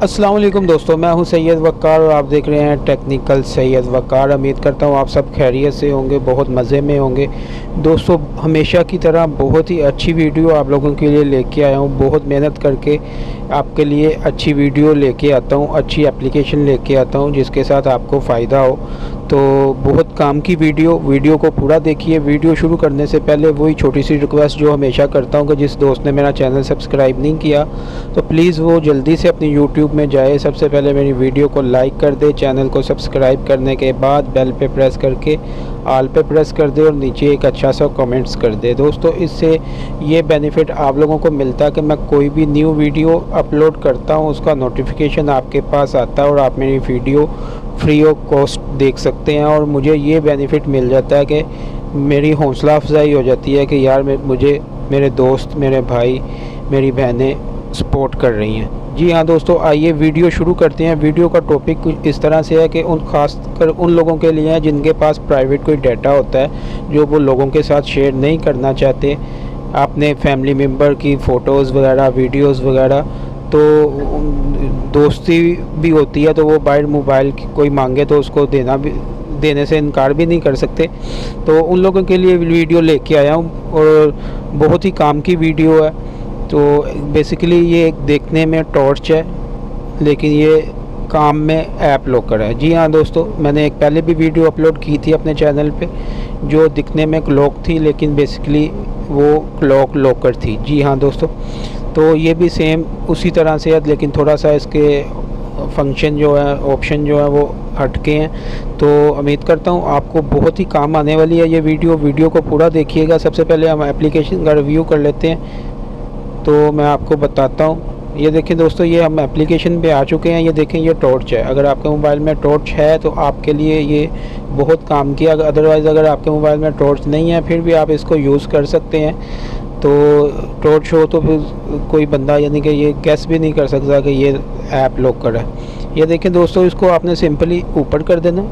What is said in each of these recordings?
अस्सलाम वालेकुम दोस्तों, मैं हूं सैयद वक़ार और आप देख रहे हैं टेक्निकल सैयद वक़ार। उम्मीद करता हूं आप सब खैरियत से होंगे, बहुत मज़े में होंगे। दोस्तों, हमेशा की तरह बहुत ही अच्छी वीडियो आप लोगों के लिए लेके आया हूं। बहुत मेहनत करके आपके लिए अच्छी वीडियो लेके आता हूं, अच्छी एप्लीकेशन लेके आता हूं जिसके साथ आपको फ़ायदा हो। तो बहुत काम की वीडियो को पूरा देखिए। वीडियो शुरू करने से पहले वही छोटी सी रिक्वेस्ट जो हमेशा करता हूं कि जिस दोस्त ने मेरा चैनल सब्सक्राइब नहीं किया तो प्लीज़ वो जल्दी से अपनी यूट्यूब में जाए, सबसे पहले मेरी वीडियो को लाइक कर दे, चैनल को सब्सक्राइब करने के बाद बेल पे प्रेस करके ऑल पे प्रेस कर दे और नीचे एक अच्छा सा कमेंट्स कर दे। दोस्तों, इससे ये बेनिफिट आप लोगों को मिलता है कि मैं कोई भी न्यू वीडियो अपलोड करता हूँ उसका नोटिफिकेशन आपके पास आता है और आप मेरी वीडियो फ्री ऑफ कॉस्ट देख सकते हैं। और मुझे ये बेनिफिट मिल जाता है कि मेरी हौसला अफजाई हो जाती है कि यार मुझे मेरे दोस्त, मेरे भाई, मेरी बहनें सपोर्ट कर रही हैं। जी हाँ दोस्तों, आइए वीडियो शुरू करते हैं। वीडियो का टॉपिक कुछ इस तरह से है कि ख़ास कर उन लोगों के लिए है जिनके पास प्राइवेट कोई डाटा होता है जो वो लोगों के साथ शेयर नहीं करना चाहते, अपने फैमिली मेम्बर की फ़ोटोज़ वगैरह, वीडियोज़ वगैरह। तो दोस्ती भी होती है तो वो बाहर मोबाइल कोई मांगे तो उसको देने से इनकार भी नहीं कर सकते। तो उन लोगों के लिए वीडियो लेके आया हूँ और बहुत ही काम की वीडियो है। तो बेसिकली ये एक देखने में टॉर्च है लेकिन ये काम में ऐप लॉकर है। जी हाँ दोस्तों, मैंने एक पहले भी वीडियो अपलोड की थी अपने चैनल पे जो दिखने में क्लॉक थी लेकिन बेसिकली वो क्लॉक लॉकर थी। जी हाँ दोस्तों, तो ये भी सेम उसी तरह से है लेकिन थोड़ा सा इसके फंक्शन जो है, ऑप्शन जो है वो हटके हैं। तो उम्मीद करता हूँ आपको बहुत ही काम आने वाली है ये वीडियो को पूरा देखिएगा। सबसे पहले हम एप्लीकेशन का रिव्यू कर लेते हैं तो मैं आपको बताता हूँ। ये देखें दोस्तों, ये हम एप्लीकेशन पे आ चुके हैं। ये देखें, ये टॉर्च है। अगर आपके मोबाइल में टॉर्च है तो आपके लिए ये बहुत काम की। अदरवाइज़ अगर आपके मोबाइल में टॉर्च नहीं है फिर भी आप इसको यूज़ कर सकते हैं। तो टॉर्च हो तो फिर कोई बंदा यानी कि ये गेस भी नहीं कर सकता कि ये ऐप लॉकर है। ये देखें दोस्तों, इसको आपने सिंपली ऊपर कर देना,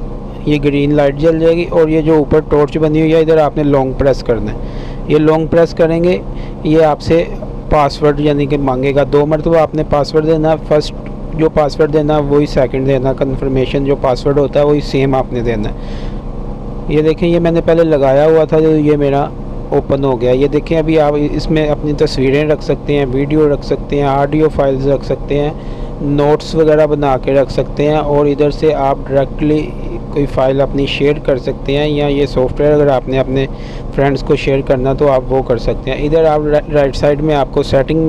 ये ग्रीन लाइट जल जाएगी और ये जो ऊपर टॉर्च बनी हुई है इधर आपने लॉन्ग प्रेस करना है। ये लॉन्ग प्रेस करेंगे, ये आपसे पासवर्ड यानी कि मांगेगा। 2 मरतबा आपने पासवर्ड देना। फर्स्ट जो पासवर्ड देना वही सेकंड देना। कंफर्मेशन जो पासवर्ड होता है वही सेम आपने देना है। ये देखें, ये मैंने पहले लगाया हुआ था तो ये मेरा ओपन हो गया। ये देखें, अभी आप इसमें अपनी तस्वीरें रख सकते हैं, वीडियो रख सकते हैं, ऑडियो फाइल्स रख सकते हैं, नोट्स वगैरह बना के रख सकते हैं और इधर से आप डायरेक्टली कोई फ़ाइल अपनी शेयर कर सकते हैं। या ये सॉफ्टवेयर अगर आपने अपने फ्रेंड्स को शेयर करना तो आप वो कर सकते हैं। इधर आप राइट साइड में आपको सेटिंग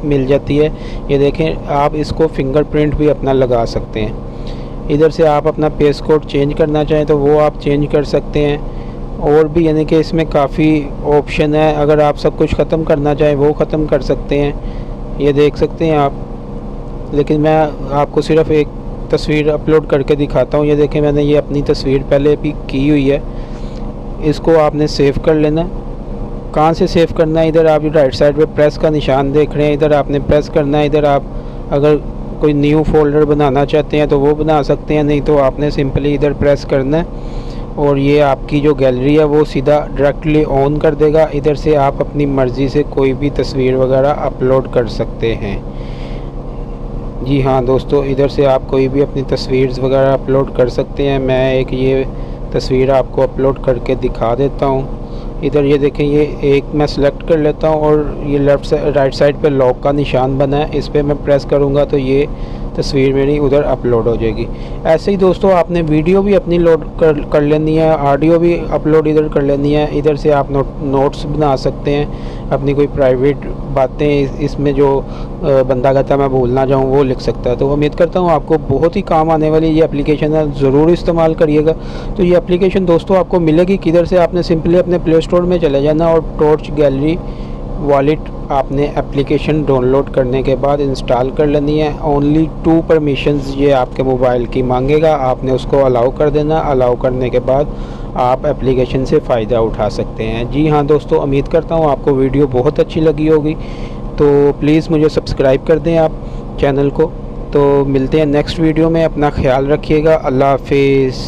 मिल जाती है। ये देखें, आप इसको फिंगरप्रिंट भी अपना लगा सकते हैं। इधर से आप अपना फेस कोड चेंज करना चाहें तो वो आप चेंज कर सकते हैं। और भी यानी कि इसमें काफ़ी ऑप्शन है। अगर आप सब कुछ ख़त्म करना चाहें वो ख़त्म कर सकते हैं, ये देख सकते हैं आप। लेकिन मैं आपको सिर्फ़ एक तस्वीर अपलोड करके दिखाता हूँ। ये देखें, मैंने ये अपनी तस्वीर पहले भी की हुई है। इसको आपने सेव कर लेना है। कहाँ से सेव करना है? इधर आप राइट साइड पे प्रेस का निशान देख रहे हैं, इधर आपने प्रेस करना है। इधर आप अगर कोई न्यू फोल्डर बनाना चाहते हैं तो वो बना सकते हैं, नहीं तो आपने सिंपली इधर प्रेस करना है और ये आपकी जो गैलरी है वो सीधा डायरेक्टली ऑन कर देगा। इधर से आप अपनी मर्ज़ी से कोई भी तस्वीर वगैरह अपलोड कर सकते हैं। जी हाँ दोस्तों, इधर से आप कोई भी अपनी तस्वीर वगैरह अपलोड कर सकते हैं। मैं एक ये तस्वीर आपको अपलोड करके दिखा देता हूँ। इधर ये देखें, ये एक मैं सिलेक्ट कर लेता हूँ और ये राइट साइड पे लॉक का निशान बना है, इस पर मैं प्रेस करूँगा तो ये तस्वीर मेरी उधर अपलोड हो जाएगी। ऐसे ही दोस्तों, आपने वीडियो भी अपनी लोड कर लेनी है, ऑडियो भी अपलोड इधर कर लेनी है। इधर से आप नोट्स बना सकते हैं, अपनी कोई प्राइवेट बातें इसमें जो बंदा कहता मैं भूलना जाऊँ वो लिख सकता है। तो उम्मीद करता हूँ आपको बहुत ही काम आने वाली ये एप्लीकेशन है, ज़रूर इस्तेमाल करिएगा। तो ये एप्लीकेशन दोस्तों आपको मिलेगी किधर से? आपने सिंपली अपने प्ले स्टोर में चले जाना और टॉर्च गैलरी वॉलेट आपने एप्लीकेशन डाउनलोड करने के बाद इंस्टॉल कर लेनी है। ओनली 2 परमिशंस ये आपके मोबाइल की मांगेगा, आपने उसको अलाउ कर देना। अलाउ करने के बाद आप एप्लीकेशन से फ़ायदा उठा सकते हैं। जी हाँ दोस्तों, उम्मीद करता हूँ आपको वीडियो बहुत अच्छी लगी होगी। तो प्लीज़ मुझे सब्सक्राइब कर दें आप चैनल को। तो मिलते हैं नेक्स्ट वीडियो में, अपना ख्याल रखिएगा। अल्लाह हाफिज़।